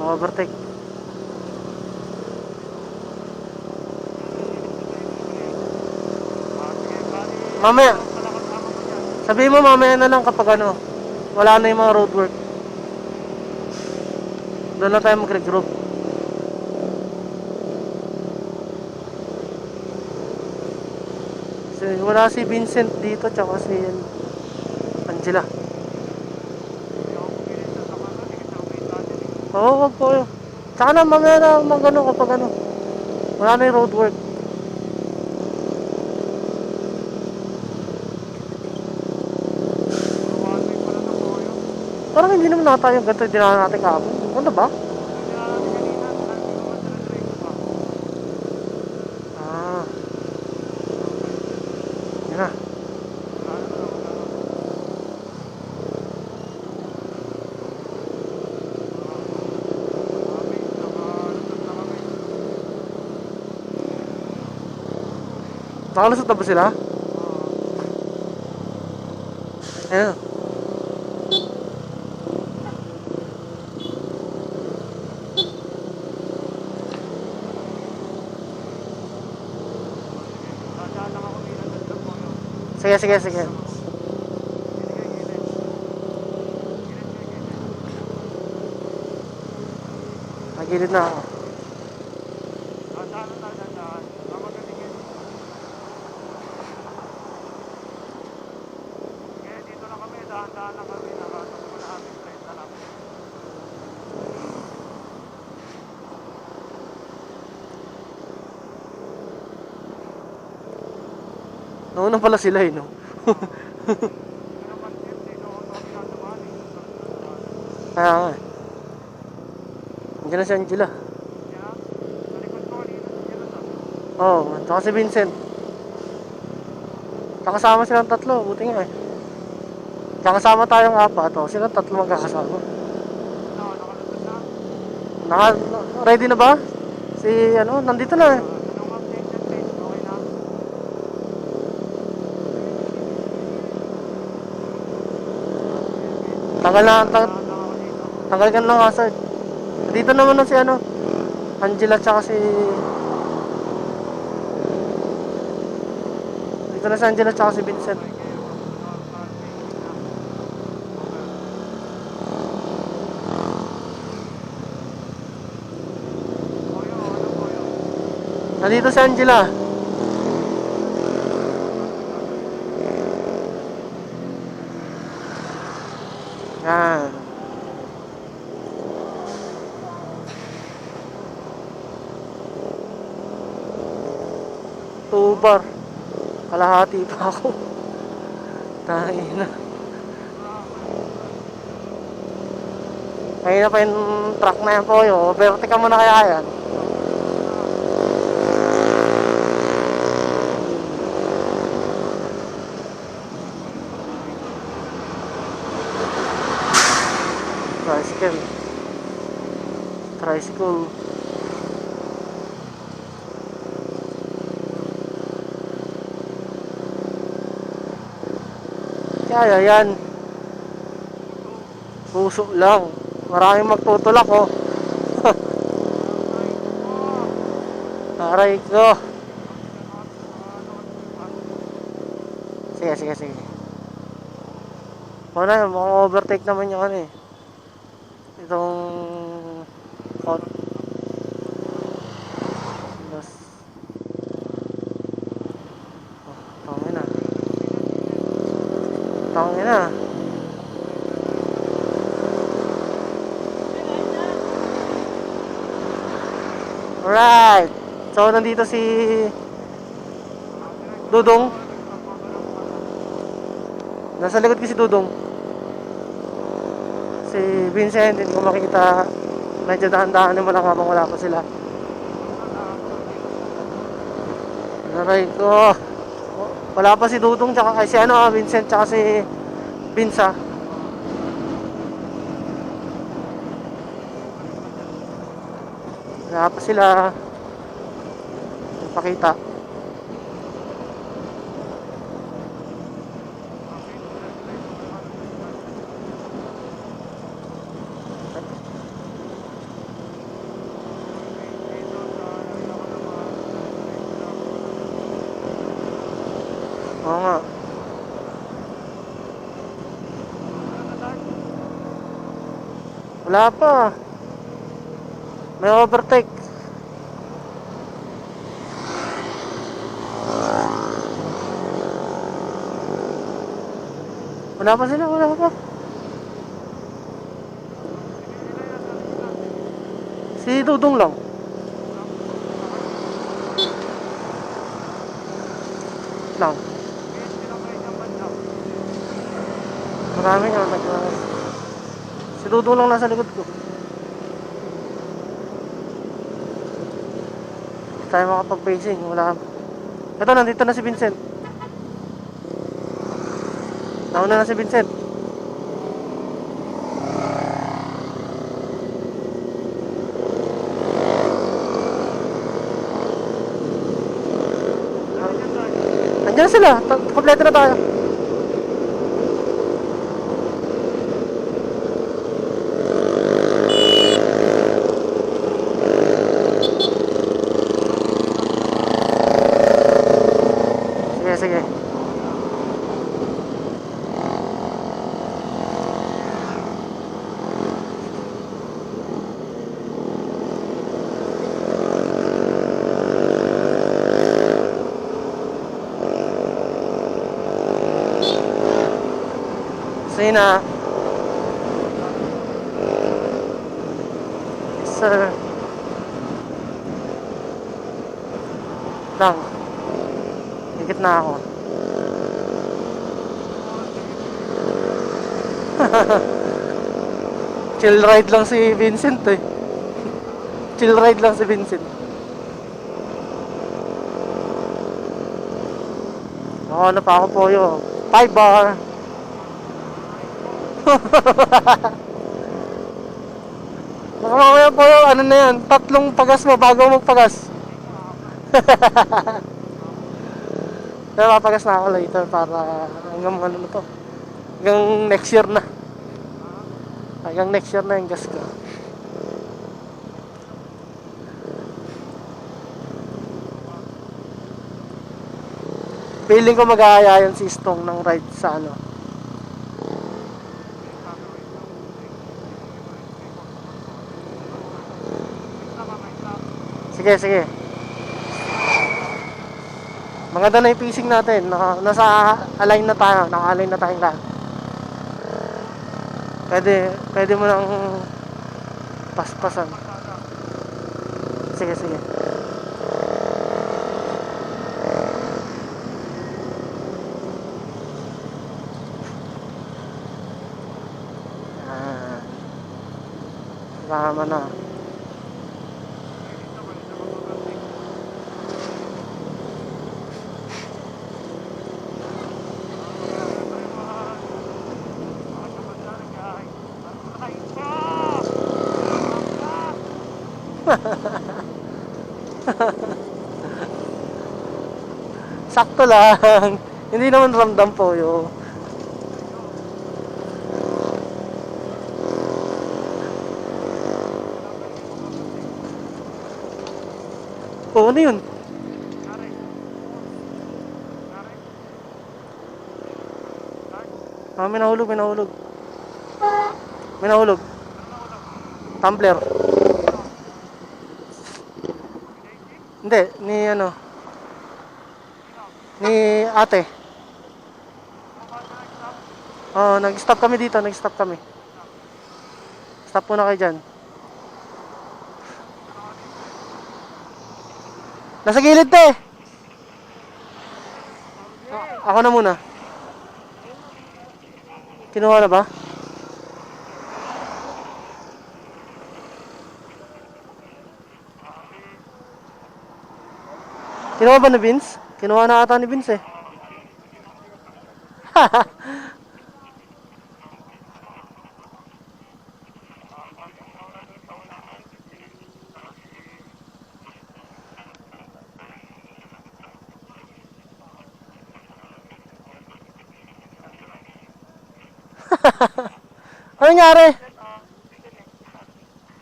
Overtake. Mamaya, sabihin mo mamaya na lang kapag ano, wala na yung mga roadwork. Doon na tayo mag-regroup. So, wala si Vincent dito, tsaka si Angela. Oo, wag po yun. Tsaka na mamaya na mag-ano kapag ano, wala na yung roadwork. Parang hindi naman nata yung ganito yung dinala natin kahapon. Ano ba? Ah, yun na. Nakalusot na ba sila? Ayan. Sige, sige, sige. Nagilid na ako. Nauna pala sila no? Kaya nga eh. Nandiyan na si Angela. Oo, tsaka si Vincent. Kakasama silang tatlo, buti nga eh. Kakasama tayong apat, silang tatlo magkakasama. Ready na ba? Si nandito na eh. Tanggal ka ng hazard. Dito naman na si Angela tsaka si... Dito na si Angela tsaka si Vincent. Nandito si Angela. Yan. Tubar. Kalahati pa ako. Tayo na. Ngayon na pa yung truck na yan po yun. Overtake mo na kaya yan. Tricycle. Kaya yan. Puso lang. Maraming magtutulak Aray ko. Sige, sige, sige. Wala, overtake naman yung itong tangin na. Alright. So, nandito si Dudong. Nasa likod ko si Dudong. Si Vincent, hindi ko makikita. Medyo dahan-dahan naman lang habang wala pa sila. Aray ko. Wala pa si Dudong tsaka si Vincent tsaka si Vinsa. Wala pa sila. Pakita. Wala pa. May overtake. Wala pa sila, wala pa. Si Dudong lang. Lang. Marami nga si Dudong lang nasa likod ko. Hindi tayo makapag-pacing, wala. Ito, nandito na si Vincent. Nauna na si Vincent. Andiyan sila, kompleto na tayo. Sige, sige. Sige na. Yes, sir. Lang. Higit na ako. Chill ride lang si Vincent eh. Chill ride lang si Vincent. Ako na pa ako po yun. 5 bar. Baka mamaya po yung ano na yan, 3 pagas mo bago magpagas. Pero papagas na ako later para hanggang ano na to. Hanggang next year na. Hanggang next year na yung gas ko. Feeling ko mag-aaya yan si Stong ng ride sa ano. Sige, sige. Maganda na yung pacing natin. Nasa align na tayo. Naka-align na tayong lahat. Pwede mo nang paspasan. Sige, sige. Tama na. Sakto lang. Hindi naman ramdam po yun. Oo, ano yun? May nahulog, may nahulog. May nahulog. Tumbler. Hindi, ni ano. Ni ate. Oh, nag-stop kami dito, nag-stop kami. Stop muna kayo dyan. Nasa gilid te. Ako na muna. Kinuha na ba? Kinuha ba ni Vince? Kinuha na ata ni Vince eh. Ano nangyari?